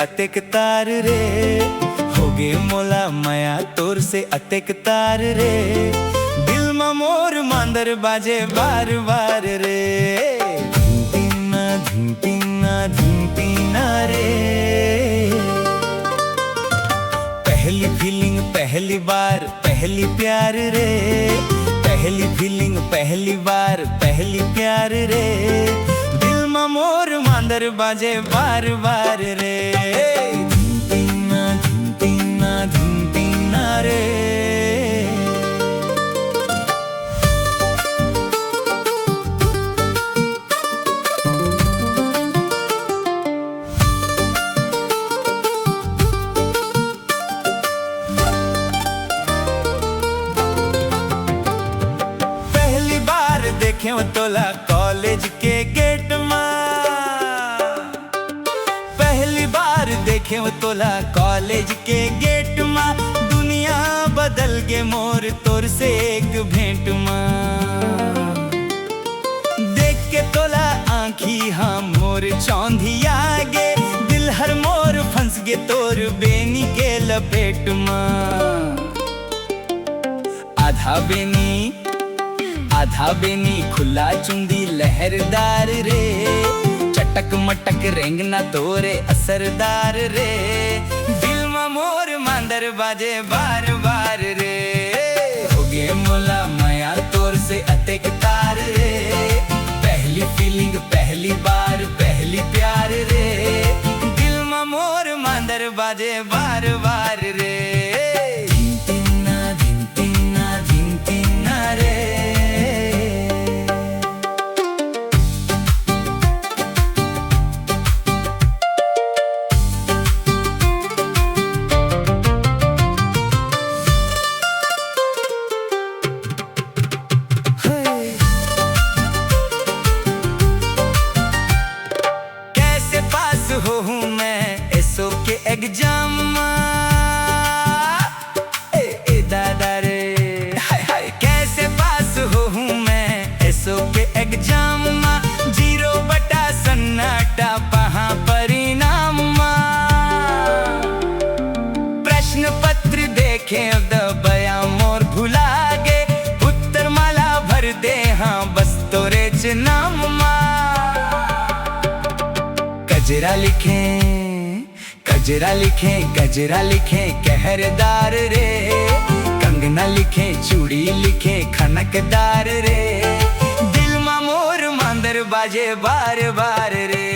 अतेक तार रे, होगे मोला माया तोर से अतेक तार रे। दिल में मोर मांदर बाजे बार बार रे, धिंटिना धिंटिना धिंटिना रे। पहली फीलिंग पहली बार पहली प्यार रे, पहली फीलिंग पहली बार पहली प्यार रे। दिल में मोर मांदर बाजे बार बार रे, धिंटिना धिंटिना धिंटिना रे। देखे तोला कॉलेज के गेट में, पहली बार देखे तोला कॉलेज के गेट में। दुनिया बदल गे मोर तोर से एक भेंट में। देख के तोला आँखी हाँ मोर चौंधिया गे, दिल हर मोर फंस गे तोर बेनी के लपेट में। आधा बेनी खुला चुंदी लहरदार रे, चटक मटक रेंगना तोरे असरदार रे। दिल में मोर मांदर बाजे बार बार रे, होगे मोला माया तोर से अतेक तार रे। पहली फीलिंग पहली बार पहली प्यार रे, दिल में मोर मांदर बाजे बार बार रे, धिंटिना धिंटिना धिंटिना रे। हो हूँ मैं एसओ के एग्जाम दादा रे, हाय हाय कैसे पास हो हूँ मैं एसओ के एग्जाम। 0 बटा सन्नाटा पहा परिणाम। प्रश्न पत्र देखे दबया मोर भुला गे, उत्तर माला भर दे हाँ बस तोरे च नाम। गजरा लिखे गजरा लिखे कहरदार रे, कंगना लिखे चूड़ी लिखे खनकदार रे। दिल में मोर मांदर बाजे बार बार रे,